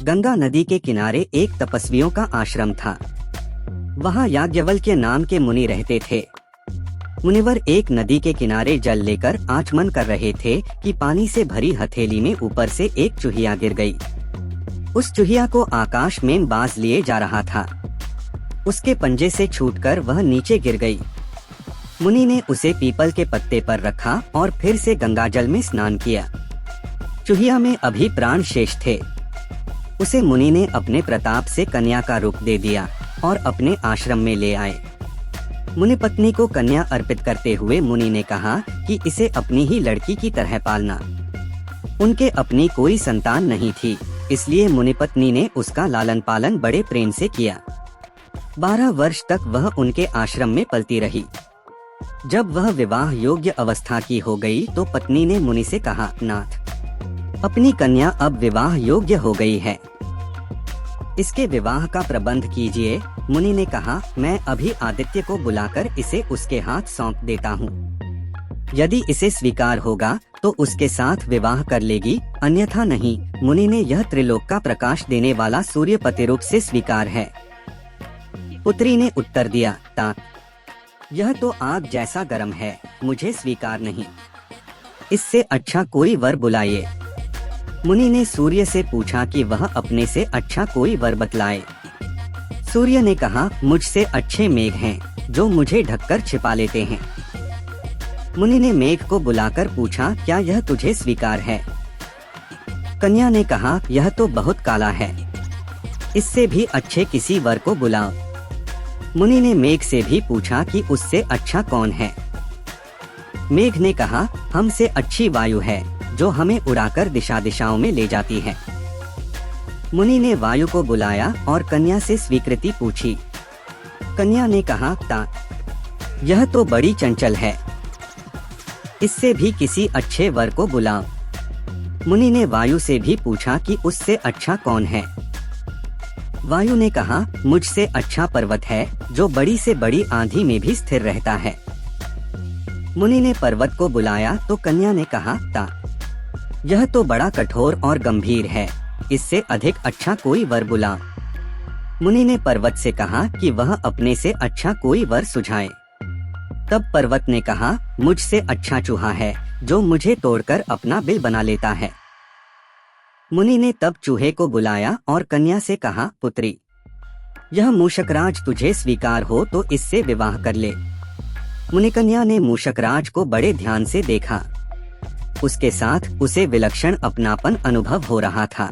गंगा नदी के किनारे एक तपस्वियों का आश्रम था। वहाँ याज्ञवल्क्य नाम के मुनि रहते थे। मुनिवर एक नदी के किनारे जल लेकर आचमन कर रहे थे कि पानी से भरी हथेली में ऊपर से एक चूहिया गिर गई। उस चूहिया को आकाश में बाज लिए जा रहा था। उसके पंजे से छूटकर वह नीचे गिर गई। मुनि ने उसे पीपल के पत्ते पर रखा और फिर से गंगाजल में स्नान किया। चूहिया में अभी प्राण शेष थे। उसे मुनि ने अपने प्रताप से कन्या का रूप दे दिया और अपने आश्रम में ले आए। मुनि पत्नी को कन्या अर्पित करते हुए मुनि ने कहा कि इसे अपनी ही लड़की की तरह पालना। उनके अपनी कोई संतान नहीं थी, इसलिए मुनि पत्नी ने उसका लालन पालन बड़े प्रेम से किया। 12 वर्ष तक वह उनके आश्रम में पलती रही। जब वह विवाह योग्य अवस्था की हो गई तो पत्नी ने मुनि से कहा, नाथ, अपनी कन्या अब विवाह योग्य हो गई है, इसके विवाह का प्रबंध कीजिए। मुनि ने कहा, मैं अभी आदित्य को बुलाकर इसे उसके हाथ सौंप देता हूँ। यदि इसे स्वीकार होगा तो उसके साथ विवाह कर लेगी, अन्यथा नहीं। मुनि ने यह त्रिलोक का प्रकाश देने वाला सूर्य प्रतिरूप से स्वीकार है। पुत्री ने उत्तर दिया, तात, यह तो आग जैसा गर्म है, मुझे स्वीकार नहीं। इससे अच्छा कोई वर बुलाइए। मुनि ने सूर्य से पूछा कि वह अपने से अच्छा कोई वर बतलाए। सूर्य ने कहा, मुझसे अच्छे मेघ हैं, जो मुझे ढककर छिपा लेते हैं। मुनि ने मेघ को बुलाकर पूछा, क्या यह तुझे स्वीकार है? कन्या ने कहा, यह तो बहुत काला है, इससे भी अच्छे किसी वर को बुलाओ। मुनि ने मेघ से भी पूछा कि उससे अच्छा कौन है? मेघ ने कहा, हमसे अच्छी वायु है, जो हमें उड़ाकर दिशा दिशाओं में ले जाती है। मुनि ने वायु को बुलाया और कन्या से स्वीकृति पूछी। कन्या ने कहा, तात, यह तो बड़ी चंचल है, इससे भी किसी अच्छे वर को बुलाओ। मुनि ने वायु से भी पूछा कि उससे अच्छा कौन है? वायु ने कहा, मुझसे अच्छा पर्वत है, जो बड़ी से बड़ी आंधी में भी स्थिर रहता है। मुनि ने पर्वत को बुलाया तो कन्या ने कहा, तात, यह तो बड़ा कठोर और गंभीर है, इससे अधिक अच्छा कोई वर बुला। मुनि ने पर्वत से कहा कि वह अपने से अच्छा कोई वर सुझाए। तब पर्वत ने कहा, मुझसे अच्छा चूहा है, जो मुझे तोड़कर अपना बिल बना लेता है। मुनि ने तब चूहे को बुलाया और कन्या से कहा, पुत्री, यह मूषकराज तुझे स्वीकार हो तो इससे विवाह कर ले। मुनिकन्या ने मूषकराज को बड़े ध्यान से देखा। उसके साथ उसे विलक्षण अपनापन अनुभव हो रहा था।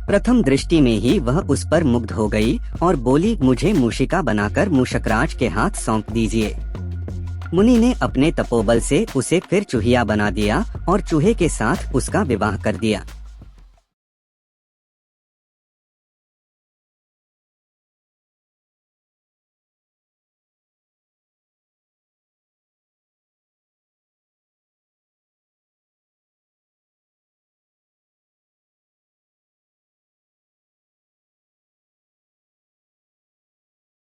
प्रथम दृष्टि में ही वह उस पर मुग्ध हो गई और बोली, मुझे मूषिका बनाकर मूषकराज के हाथ सौंप दीजिए। मुनि ने अपने तपोबल से उसे फिर चूहिया बना दिया और चूहे के साथ उसका विवाह कर दिया।